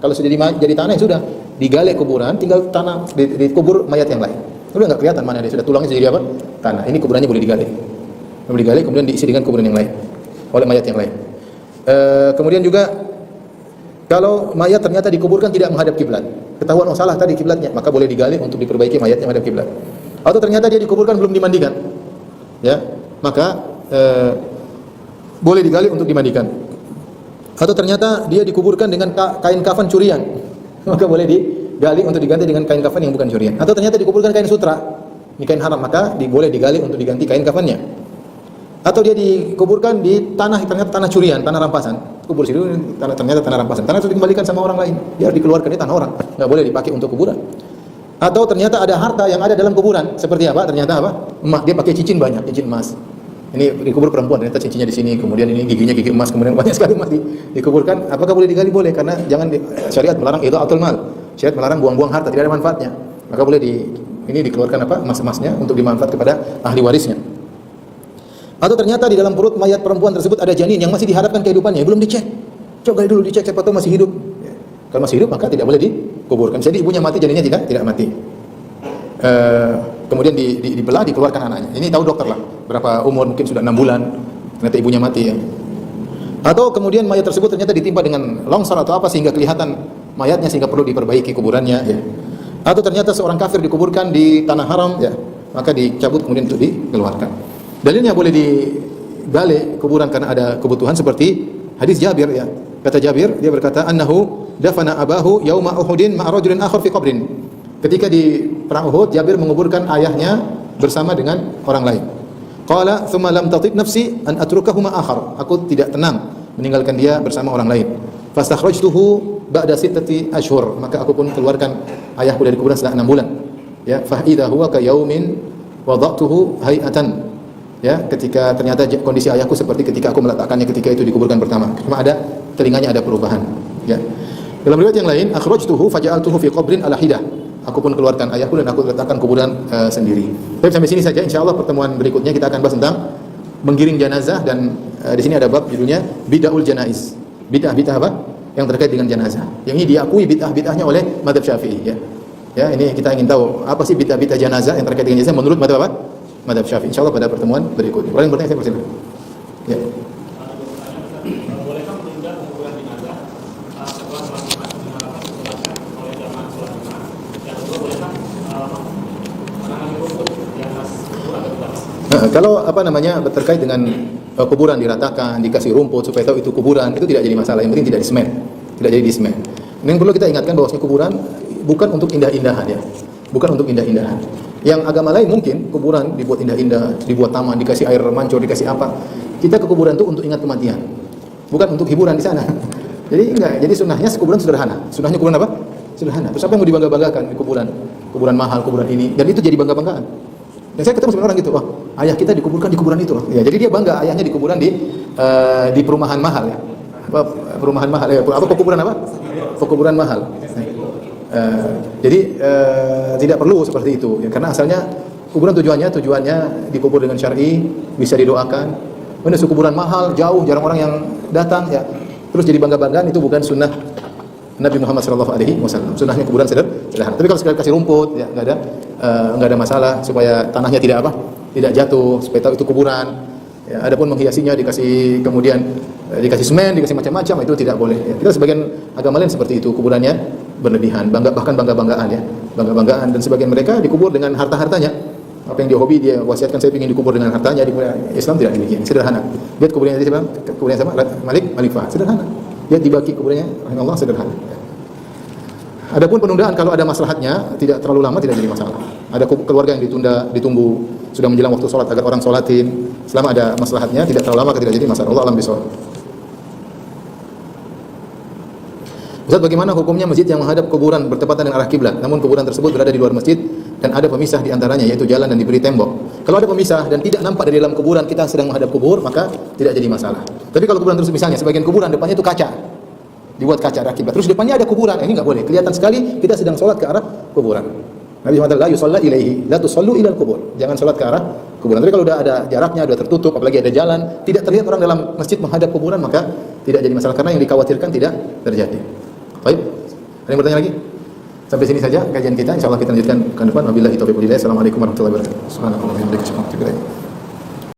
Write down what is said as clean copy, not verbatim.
Kalau sudah jadi tanah ya sudah, digali kuburan, tinggal tanah dikubur mayat yang lain. Udah nggak kelihatan mana dia, sudah tulangnya jadi apa? Tanah. Ini kuburannya boleh digali. Boleh digali kemudian diisi dengan kuburan yang lain oleh mayat yang lain. Kemudian juga kalau mayat ternyata dikuburkan tidak menghadap kiblat, ketahuan oh salah tadi kiblatnya, maka boleh digali untuk diperbaiki mayatnya menghadap kiblat. Atau ternyata dia dikuburkan belum dimandikan, ya, maka boleh digali untuk dimandikan. Atau ternyata dia dikuburkan dengan kain kafan curian, maka boleh digali untuk diganti dengan kain kafan yang bukan curian. Atau ternyata dikuburkan kain sutra, ini kain haram, maka boleh digali untuk diganti kain kafannya. Atau dia dikuburkan di tanah, ternyata tanah curian, tanah rampasan. Kubur situ ternyata tanah rampasan. Tanah itu dikembalikan sama orang lain, biar dikeluarkan di tanah orang, nggak boleh dipakai untuk kuburan. Atau ternyata ada harta yang ada dalam kuburan, seperti apa? Ternyata apa? Emas, dia pakai cincin banyak, cincin emas. Ini dikubur perempuan, ternyata cincinnya di sini, kemudian ini giginya gigi emas, kemudian banyak sekali emas dikuburkan. Apakah boleh digali? Boleh, karena syariat melarang itu atul mal. Syariat melarang buang-buang harta, tidak ada manfaatnya. Maka boleh ini dikeluarkan apa? Emas-emasnya untuk dimanfaat kepada ahli warisnya. Atau ternyata di dalam perut mayat perempuan tersebut ada janin yang masih diharapkan kehidupannya, belum dicek. Coba dulu dicek siapa tahu masih hidup. Kalau masih hidup maka tidak boleh dikuburkan. Jadi ibunya mati, janinnya tidak mati. Kemudian dibelah, dikeluarkan anaknya. Ini tahu dokter lah, berapa umur, mungkin sudah 6 bulan, ternyata ibunya mati ya. Atau kemudian mayat tersebut ternyata ditimpa dengan longsor atau apa sehingga kelihatan mayatnya, sehingga perlu diperbaiki kuburannya ya. Atau ternyata seorang kafir dikuburkan di tanah haram ya, maka dicabut kemudian untuk dikeluarkan. Dalilnya boleh digali kuburan karena ada kebutuhan, seperti hadis Jabir ya. Kata Jabir, dia berkata annahu dafana abahu yauma Uhudin ma'a rajulin akhar fi qabrin. Ketika di perang Uhud, Jabir menguburkan ayahnya bersama dengan orang lain. Qala thumma lam tatib nafsi an atrukahu ma akhar. Aku tidak tenang meninggalkan dia bersama orang lain. Fastakhrajtuhu ba'da 6 ashhur. Maka aku pun keluarkan ayahku dari kuburan setelah 6 bulan. Ya, fa idza huwa ka yaumin wada'tuhu hay'atan. Ya, ketika ternyata kondisi ayahku seperti ketika aku meletakkannya ketika itu dikuburkan pertama. Cuma ada telinganya ada perubahan. Ya. Dalam riwayat yang lain, akhrajtuhu faja'altuhu fi qabrin ala hidah. Aku pun keluarkan ayahku dan aku letakkan kuburan sendiri. Tapi sampai sini saja. Insyaallah pertemuan berikutnya kita akan bahas tentang menggiring jenazah, dan di sini ada bab judulnya bid'ahul janaiz. Bid'ah apa? Yang terkait dengan jenazah. Yang ini diakui bid'ah-bid'ahnya oleh mazhab Syafi'i ya. Ya, ini kita ingin tahu apa sih bid'ah-bid'ah jenazah yang terkait dengan jenazah menurut mazhab apa? Mazhab Syafi'i. Insyaallah pada pertemuan berikutnya. Kalau yang bertanya saya persilakan. Ya. Kalau terkait dengan kuburan diratakan, dikasih rumput supaya tahu itu kuburan, itu tidak jadi masalah. Yang penting tidak disemen, tidak jadi disemen. Ini perlu kita ingatkan bahwasanya kuburan bukan untuk indah-indahan ya, bukan untuk indah-indahan. Yang agama lain mungkin kuburan dibuat indah-indah, dibuat taman, dikasih air mancur, dikasih apa. Kita ke kuburan itu untuk ingat kematian, bukan untuk hiburan di sana. Jadi enggak. Jadi sunnahnya kuburan sederhana. Sunnahnya kuburan apa? Sederhana. Terus apa yang mau dibangga-banggakan di kuburan? Kuburan mahal, kuburan ini, dan itu jadi bangga-banggaan. Dan saya ketemu sama orang gitu, ayah kita dikuburkan di kuburan itu loh. Ya, jadi dia bangga ayahnya dikuburan di perumahan mahal ya. Perumahan mahal ya. Apa pekuburan apa? Pekuburan mahal. Jadi tidak perlu seperti itu ya, karena asalnya kuburan tujuannya dikubur dengan syar'i, bisa didoakan. Mana kuburan mahal, jauh, jarang orang yang datang ya. Terus jadi bangga-banggaan, itu bukan sunnah Nabi Muhammad SAW. Sunnahnya kuburan sederhana. Tapi kalau sekali kasih rumput, ya nggak ada masalah, supaya tanahnya tidak jatuh, supaya tahu itu kuburan. Ya, adapun menghiasinya kemudian dikasih semen, dikasih macam-macam, itu tidak boleh. Ya, kita sebagian agama lain seperti itu, kuburannya berlebihan, bahkan bangga-banggaan ya, bangga-banggaan. Dan sebagian mereka dikubur dengan harta-hartanya. Apa yang dia hobi, dia wasiatkan, saya ingin dikubur dengan hartanya. Islam tidak demikian, sederhana. Lihat kuburannya tadi siapa? Kuburannya sama Malik Fahd, sederhana. Lihat dibagi kuburannya, Allah sederhana. Adapun penundaan kalau ada maslahatnya, tidak terlalu lama, tidak jadi masalah. Ada keluarga yang ditunggu sudah menjelang waktu sholat agar orang sholatin, selama ada maslahatnya, tidak terlalu lama, tidak jadi masalah. Allah alam bisawab. Ustaz, bagaimana hukumnya masjid yang menghadap kuburan bertepatan dengan arah kiblat, namun kuburan tersebut berada di luar masjid dan ada pemisah di antaranya, yaitu jalan dan diberi tembok. Kalau ada pemisah dan tidak nampak dari dalam kuburan kita sedang menghadap kubur, maka tidak jadi masalah. Tapi kalau kuburan terus, misalnya sebagian kuburan depannya itu kaca, dibuat kaca arah kiblat, terus depannya ada kuburan, ini enggak boleh. Kelihatan sekali kita sedang sholat ke arah kuburan. Nabi SAW la yusalla ilaihi, la tusallu ilal kubur. Jangan sholat ke arah kuburan. Tapi kalau sudah ada jaraknya, sudah tertutup, apalagi ada jalan, tidak terlihat orang dalam masjid menghadap kuburan, maka tidak jadi masalah, karena yang dikhawatirkan tidak terjadi. Baik. Ada yang bertanya lagi? Sampai sini saja kajian kita. Insyaallah kita lanjutkan ke depan. Wabillahi taufiq wal hidayah. Assalamualaikum warahmatullahi wabarakatuh. Subhanallah wa bihamdihi.